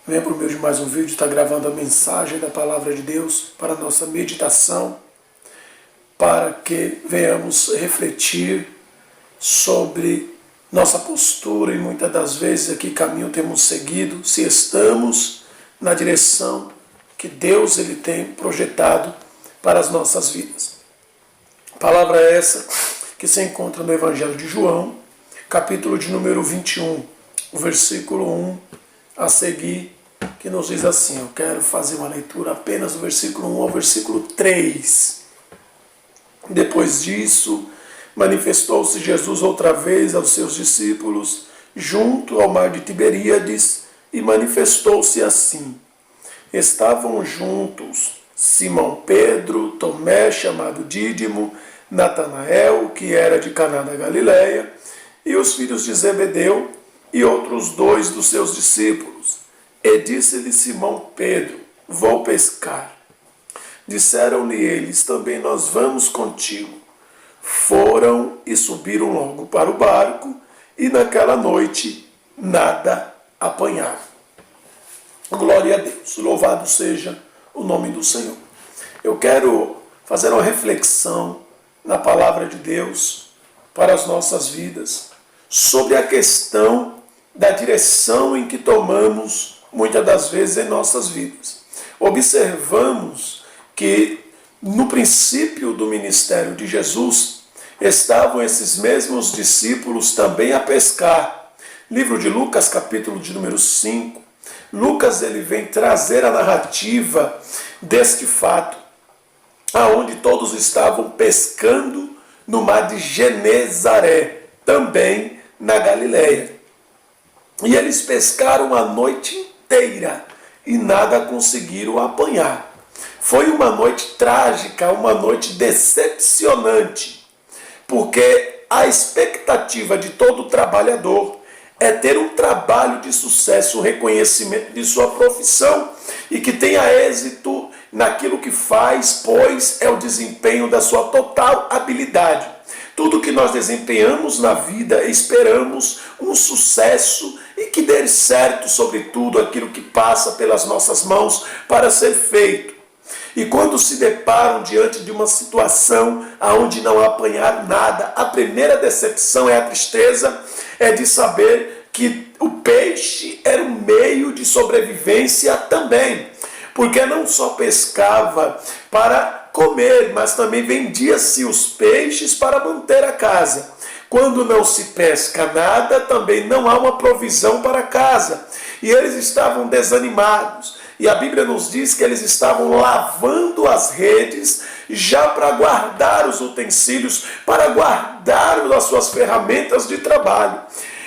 venha por meio de mais um vídeo, está gravando a mensagem da Palavra de Deus para a nossa meditação, para que venhamos refletir sobre nossa postura e muitas das vezes a que caminho temos seguido, se estamos na direção que Deus ele tem projetado para as nossas vidas. Palavra essa que se encontra no Evangelho de João, capítulo de número 21, o versículo 1 a seguir, que nos diz assim. Eu quero fazer uma leitura apenas do versículo 1 ao versículo 3. Depois disso, manifestou-se Jesus outra vez aos seus discípulos junto ao mar de Tiberíades e manifestou-se assim. Estavam juntos Simão Pedro, Tomé, chamado Dídimo, Natanael, que era de Caná da Galileia, e os filhos de Zebedeu, e outros dois dos seus discípulos. E disse-lhe Simão Pedro: vou pescar. Disseram-lhe eles: também nós vamos contigo. Foram e subiram logo para o barco, e naquela noite nada apanharam. Glória a Deus, louvado seja o nome do Senhor. Eu quero fazer uma reflexão na palavra de Deus para as nossas vidas, sobre a questão da direção em que tomamos muitas das vezes em nossas vidas. Observamos que no princípio do ministério de Jesus estavam esses mesmos discípulos também a pescar. Livro de Lucas, capítulo de número 5. Lucas ele vem trazer a narrativa deste fato, aonde todos estavam pescando no mar de Genezaré, também na Galileia. E eles pescaram a noite inteira e nada conseguiram apanhar. Foi uma noite trágica, uma noite decepcionante, porque a expectativa de todo trabalhador é ter um trabalho de sucesso, um reconhecimento de sua profissão e que tenha êxito naquilo que faz, pois é o desempenho da sua total habilidade. Tudo que nós desempenhamos na vida, esperamos um sucesso e que dê certo, sobretudo, aquilo que passa pelas nossas mãos para ser feito. E quando se deparam diante de uma situação onde não apanhar nada, a primeira decepção é a tristeza, é de saber que o peixe era um meio de sobrevivência também. Porque não só pescava para comer, mas também vendia-se os peixes para manter a casa. Quando não se pesca nada, também não há uma provisão para a casa. E eles estavam desanimados. E a Bíblia nos diz que eles estavam lavando as redes já para guardar os utensílios, para guardar as suas ferramentas de trabalho.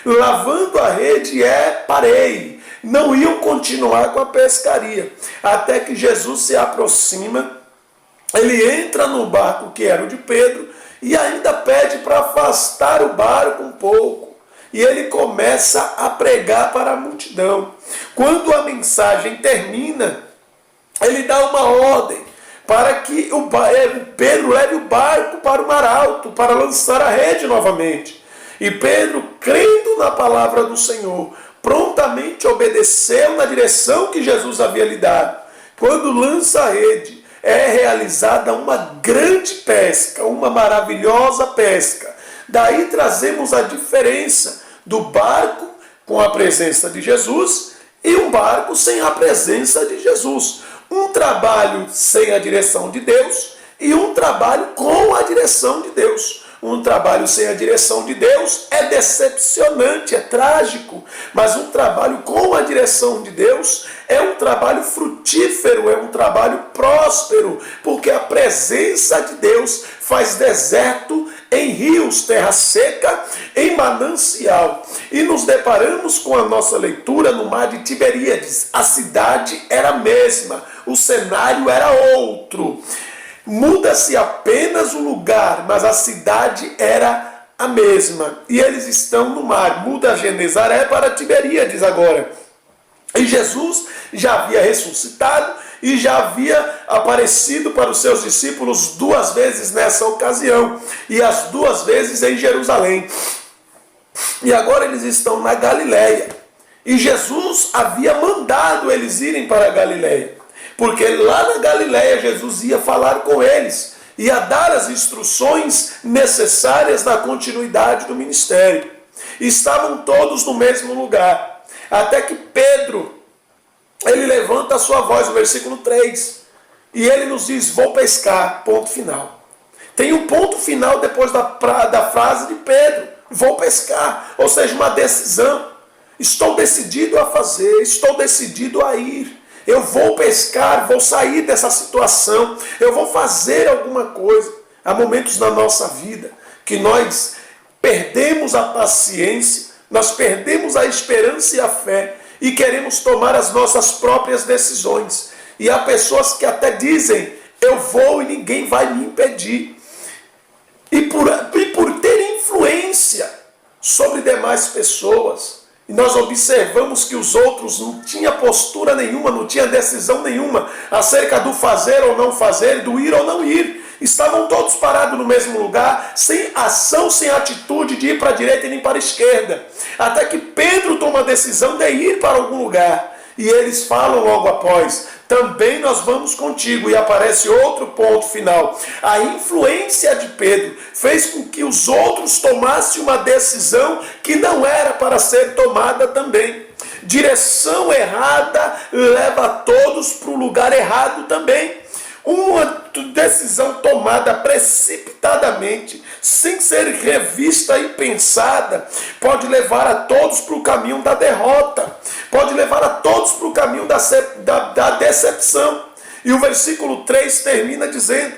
Lavando a rede parei. Não iam continuar com a pescaria, até que Jesus se aproxima, ele entra no barco que era o de Pedro, e ainda pede para afastar o barco um pouco, e ele começa a pregar para a multidão. Quando a mensagem termina, ele dá uma ordem para que o Pedro leve o barco para o mar alto, para lançar a rede novamente. E Pedro, crendo na palavra do Senhor, prontamente obedeceu na direção que Jesus havia lhe dado. Quando lança a rede, é realizada uma grande pesca, uma maravilhosa pesca. Daí trazemos a diferença do barco com a presença de Jesus e um barco sem a presença de Jesus. Um trabalho sem a direção de Deus e um trabalho com a direção de Deus. Um trabalho sem a direção de Deus é decepcionante, é trágico, mas um trabalho com a direção de Deus é um trabalho frutífero, é um trabalho próspero, porque a presença de Deus faz deserto em rios, terra seca, em manancial. E nos deparamos com a nossa leitura no mar de Tiberíades. A cidade era a mesma, o cenário era outro. Muda-se apenas o lugar, mas a cidade era a mesma. E eles estão no mar. Muda Genezaré para Tiberíades agora. E Jesus já havia ressuscitado e já havia aparecido para os seus discípulos 2 vezes nessa ocasião. E as 2 vezes em Jerusalém. E agora eles estão na Galileia. E Jesus havia mandado eles irem para a Galileia, porque lá na Galileia Jesus ia falar com eles, ia dar as instruções necessárias na continuidade do ministério. Estavam todos no mesmo lugar, até que Pedro, ele levanta a sua voz, no versículo 3, e ele nos diz: vou pescar, ponto final. Tem um ponto final depois da frase de Pedro: vou pescar, ou seja, uma decisão. Estou decidido a fazer, estou decidido a ir. Eu vou pescar, vou sair dessa situação, eu vou fazer alguma coisa. Há momentos na nossa vida que nós perdemos a paciência, nós perdemos a esperança e a fé e queremos tomar as nossas próprias decisões. E há pessoas que até dizem: eu vou e ninguém vai me impedir. E por ter influência sobre demais pessoas, e nós observamos que os outros não tinham postura nenhuma, não tinham decisão nenhuma acerca do fazer ou não fazer, do ir ou não ir. Estavam todos parados no mesmo lugar, sem ação, sem atitude de ir para a direita e nem para a esquerda. Até que Pedro toma a decisão de ir para algum lugar. E eles falam logo após: também nós vamos contigo. E aparece outro ponto final. A influência de Pedro fez com que os outros tomassem uma decisão que não era para ser tomada também. Direção errada leva todos para o lugar errado também. Uma decisão tomada precipitadamente, sem ser revista e pensada, pode levar a todos para o caminho da derrota, pode levar a todos para o caminho da decepção. E o versículo 3 termina dizendo: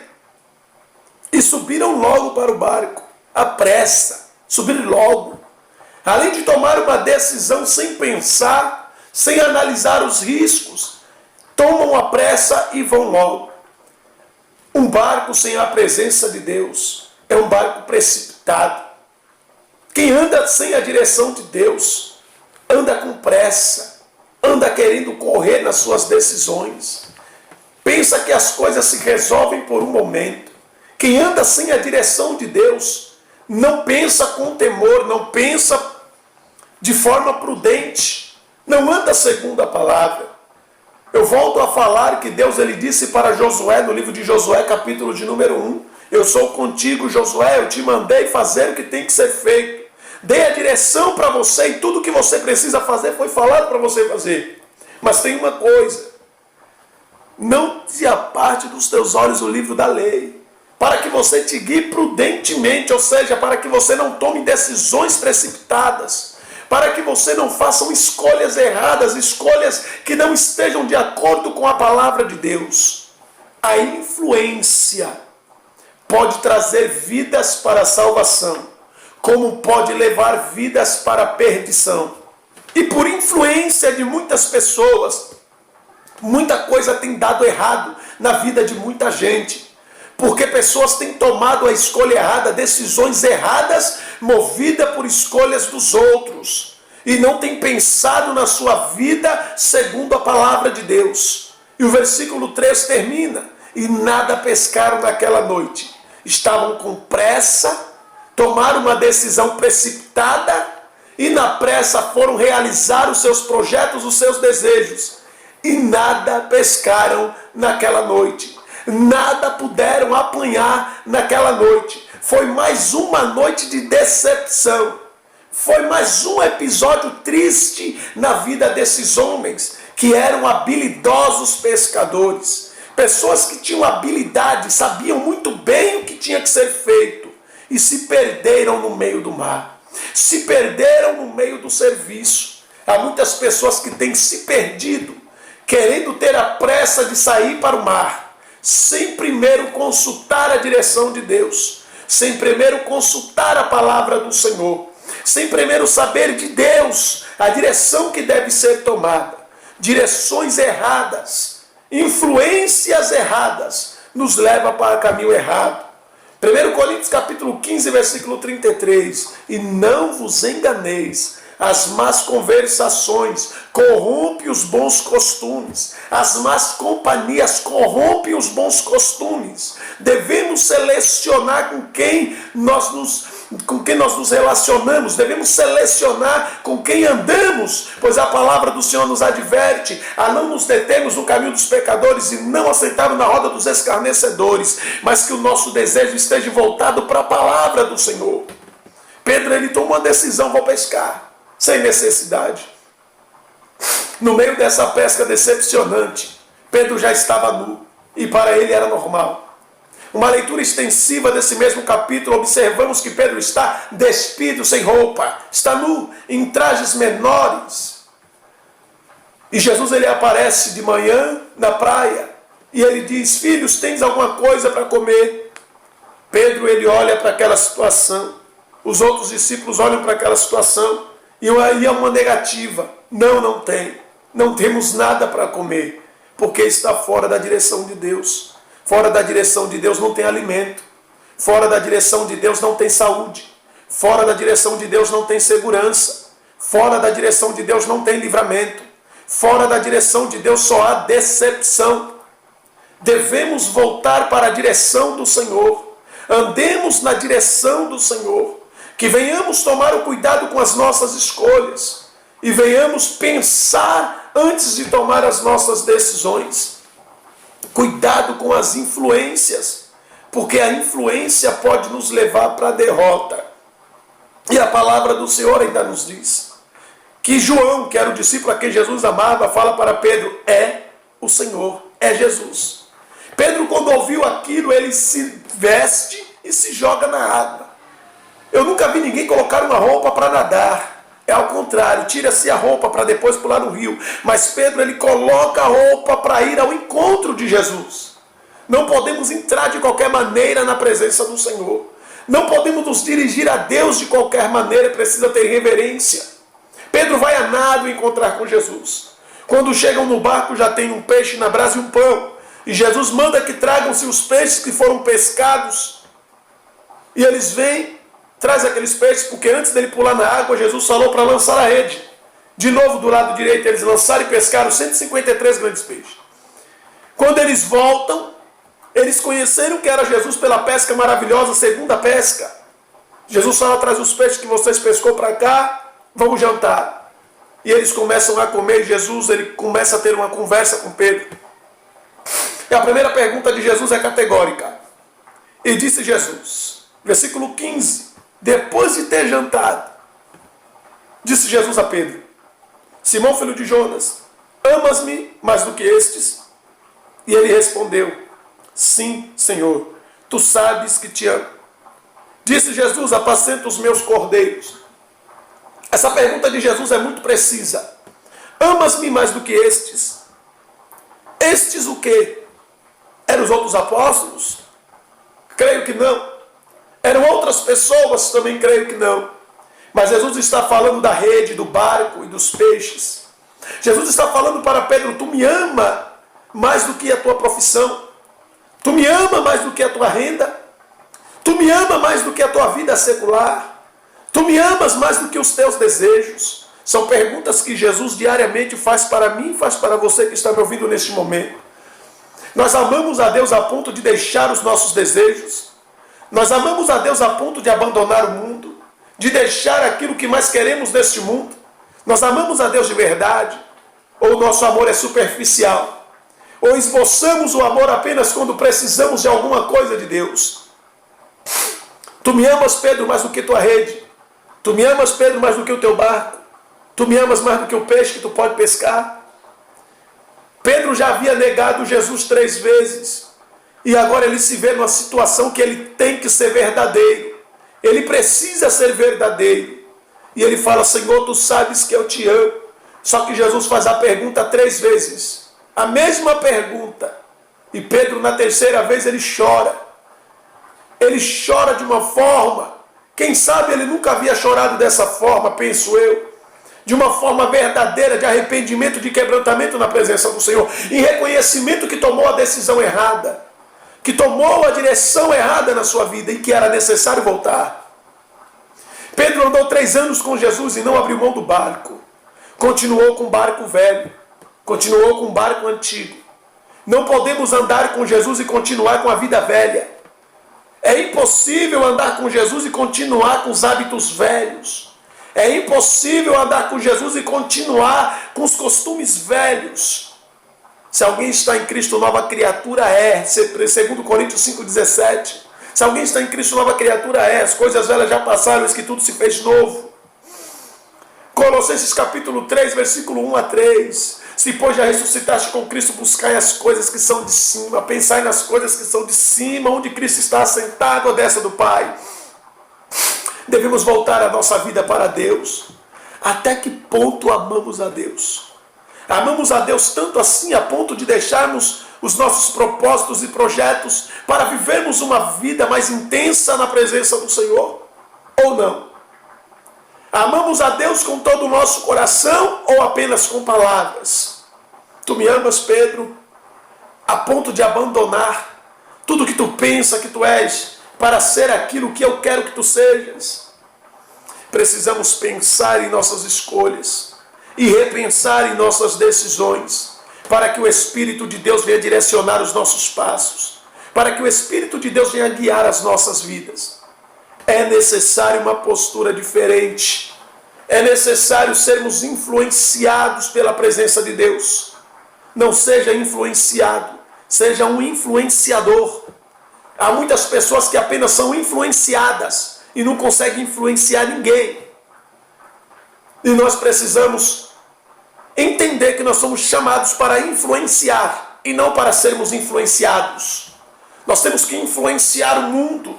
e subiram logo para o barco, à pressa, subiram logo. Além de tomar uma decisão sem pensar, sem analisar os riscos, tomam a pressa e vão logo. Um barco sem a presença de Deus é um barco precipitado. Quem anda sem a direção de Deus anda com pressa, anda querendo correr nas suas decisões. Pensa que as coisas se resolvem por um momento. Quem anda sem a direção de Deus não pensa com temor, não pensa de forma prudente, não anda segundo a palavra. Eu volto a falar que Deus ele disse para Josué, no livro de Josué, capítulo de número 1, eu sou contigo, Josué, eu te mandei fazer o que tem que ser feito. Dei a direção para você e tudo que você precisa fazer foi falado para você fazer. Mas tem uma coisa: não te aparte dos teus olhos o livro da lei, para que você te guie prudentemente, ou seja, para que você não tome decisões precipitadas, para que você não faça escolhas erradas, escolhas que não estejam de acordo com a palavra de Deus. A influência pode trazer vidas para a salvação, como pode levar vidas para a perdição. E por influência de muitas pessoas, muita coisa tem dado errado na vida de muita gente. Porque pessoas têm tomado a escolha errada, decisões erradas, movida por escolhas dos outros. E não têm pensado na sua vida segundo a palavra de Deus. E o versículo 3 termina: e nada pescaram naquela noite. Estavam com pressa, tomaram uma decisão precipitada, e na pressa foram realizar os seus projetos, os seus desejos. E nada pescaram naquela noite. Nada puderam apanhar naquela noite. Foi mais uma noite de decepção. Foi mais um episódio triste na vida desses homens, que eram habilidosos pescadores. Pessoas que tinham habilidade, sabiam muito bem o que tinha que ser feito. E se perderam no meio do mar. Se perderam no meio do serviço. Há muitas pessoas que têm se perdido, querendo ter a pressa de sair para o mar, sem primeiro consultar a direção de Deus, sem primeiro consultar a palavra do Senhor, sem primeiro saber de Deus a direção que deve ser tomada. Direções erradas, influências erradas, nos leva para o caminho errado. 1 Coríntios capítulo 15, versículo 33, e não vos enganeis, as más conversações corrompem os bons costumes. As más companhias corrompem os bons costumes. Devemos selecionar com quem nós nos com quem nós nos relacionamos, devemos selecionar com quem andamos, pois a palavra do Senhor nos adverte a não nos determos no caminho dos pecadores e não assentarmos na roda dos escarnecedores, mas que o nosso desejo esteja voltado para a palavra do Senhor. Pedro, ele tomou uma decisão: vou pescar, sem necessidade. No meio dessa pesca decepcionante, Pedro já estava nu, e para ele era normal. Uma leitura extensiva desse mesmo capítulo, observamos que Pedro está despido, sem roupa, está nu, em trajes menores. E Jesus, ele aparece de manhã na praia, e ele diz: filhos, tens alguma coisa para comer? Pedro, ele olha para aquela situação, os outros discípulos olham para aquela situação, e aí é uma negativa: não tem, não temos nada para comer, porque está fora da direção de Deus. Fora da direção de Deus não tem alimento. Fora da direção de Deus não tem saúde. Fora da direção de Deus não tem segurança. Fora da direção de Deus não tem livramento. Fora da direção de Deus só há decepção. Devemos voltar para a direção do Senhor. Andemos na direção do Senhor. Que venhamos tomar o cuidado com as nossas escolhas. E venhamos pensar antes de tomar as nossas decisões. Cuidado com as influências, porque a influência pode nos levar para a derrota. E a palavra do Senhor ainda nos diz que João, que era o discípulo a quem Jesus amava, fala para Pedro: é o Senhor, é Jesus. Pedro, quando ouviu aquilo, ele se veste e se joga na água. Eu nunca vi ninguém colocar uma roupa para nadar. É ao contrário, tira-se a roupa para depois pular no rio. Mas Pedro, ele coloca a roupa para ir ao encontro de Jesus. Não podemos entrar de qualquer maneira na presença do Senhor. Não podemos nos dirigir a Deus de qualquer maneira, precisa ter reverência. Pedro vai a nado encontrar com Jesus. Quando chegam no barco, já tem um peixe na brasa e um pão. E Jesus manda que tragam-se os peixes que foram pescados. E eles vêm, traz aqueles peixes, porque antes dele pular na água, Jesus falou para lançar a rede. De novo, do lado direito, eles lançaram e pescaram 153 grandes peixes. Quando eles voltam, eles conheceram que era Jesus pela pesca maravilhosa, segunda pesca. Jesus fala: traz os peixes que vocês pescou para cá, vamos jantar. E eles começam a comer, e Jesus, ele começa a ter uma conversa com Pedro. E a primeira pergunta de Jesus é categórica. E disse Jesus, versículo 15, depois de ter jantado, disse Jesus a Pedro: Simão, filho de Jonas, amas-me mais do que estes? E ele respondeu: sim, Senhor, tu sabes que te amo. Disse Jesus: apacenta os meus cordeiros. Essa pergunta de Jesus é muito precisa. Amas-me mais do que estes? Estes o quê? Eram os outros apóstolos? Creio que não. Eram outras pessoas? Também creio que não. Mas Jesus está falando da rede, do barco e dos peixes. Jesus está falando para Pedro: tu me ama mais do que a tua profissão? Tu me ama mais do que a tua renda? Tu me ama mais do que a tua vida secular? Tu me amas mais do que os teus desejos? São perguntas que Jesus diariamente faz para mim e faz para você que está me ouvindo neste momento. Nós amamos a Deus a ponto de deixar os nossos desejos? Nós amamos a Deus a ponto de abandonar o mundo? De deixar aquilo que mais queremos neste mundo? Nós amamos a Deus de verdade? Ou o nosso amor é superficial? Ou esboçamos o amor apenas quando precisamos de alguma coisa de Deus? Tu me amas, Pedro, mais do que tua rede? Tu me amas, Pedro, mais do que o teu barco? Tu me amas mais do que o peixe que tu pode pescar? Pedro já havia negado Jesus 3 vezes. E agora ele se vê numa situação que ele tem que ser verdadeiro. Ele precisa ser verdadeiro. E ele fala: Senhor, tu sabes que eu te amo. Só que Jesus faz a pergunta 3 vezes. A mesma pergunta. E Pedro, na terceira vez, ele chora. Ele chora de uma forma, quem sabe ele nunca havia chorado dessa forma, penso eu. De uma forma verdadeira, de arrependimento, de quebrantamento na presença do Senhor. Em reconhecimento que tomou a decisão errada. Que tomou a direção errada na sua vida e que era necessário voltar. Pedro andou 3 anos com Jesus e não abriu mão do barco. Continuou com o barco velho. Continuou com o barco antigo. Não podemos andar com Jesus e continuar com a vida velha. É impossível andar com Jesus e continuar com os hábitos velhos. É impossível andar com Jesus e continuar com os costumes velhos. Se alguém está em Cristo, nova criatura é. Segundo Coríntios 5,17. Se alguém está em Cristo, nova criatura é. As coisas velhas já passaram, eis que tudo se fez novo. Colossenses capítulo 3, versículo 1 a 3. Se pois já ressuscitaste com Cristo, buscai as coisas que são de cima. Pensai nas coisas que são de cima, onde Cristo está assentado à destra do Pai. Devemos voltar a nossa vida para Deus. Até que ponto amamos a Deus? Amamos a Deus tanto assim a ponto de deixarmos os nossos propósitos e projetos para vivermos uma vida mais intensa na presença do Senhor? Ou não? Amamos a Deus com todo o nosso coração ou apenas com palavras? Tu me amas, Pedro, a ponto de abandonar tudo que tu pensa que tu és para ser aquilo que eu quero que tu sejas? Precisamos pensar em nossas escolhas e repensar em nossas decisões, para que o Espírito de Deus venha direcionar os nossos passos, para que o Espírito de Deus venha guiar as nossas vidas. É necessário uma postura diferente. É necessário sermos influenciados pela presença de Deus. Não seja influenciado, seja um influenciador. Há muitas pessoas que apenas são influenciadas e não conseguem influenciar ninguém. E nós precisamos entender que nós somos chamados para influenciar e não para sermos influenciados. Nós temos que influenciar o mundo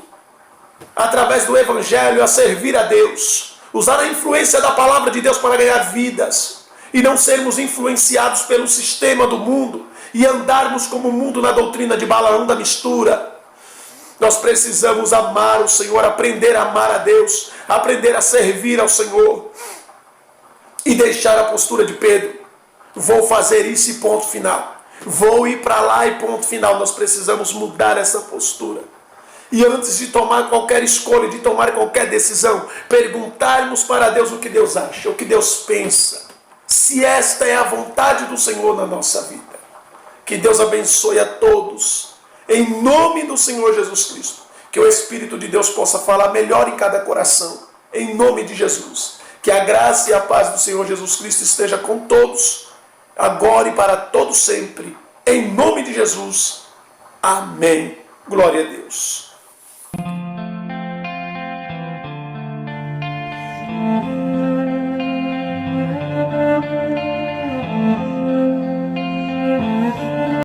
através do Evangelho a servir a Deus. Usar a influência da palavra de Deus para ganhar vidas. E não sermos influenciados pelo sistema do mundo e andarmos como o mundo na doutrina de Balaão da mistura. Nós precisamos amar o Senhor, aprender a amar a Deus, aprender a servir ao Senhor e deixar a postura de Pedro. Vou fazer isso e ponto final. Vou ir para lá e ponto final. Nós precisamos mudar essa postura. E antes de tomar qualquer escolha, de tomar qualquer decisão, perguntarmos para Deus o que Deus acha, o que Deus pensa. Se esta é a vontade do Senhor na nossa vida. Que Deus abençoe a todos. Em nome do Senhor Jesus Cristo. Que o Espírito de Deus possa falar melhor em cada coração. Em nome de Jesus. Que a graça e a paz do Senhor Jesus Cristo esteja com todos. Agora e para todos sempre. Em nome de Jesus. Amém. Glória a Deus.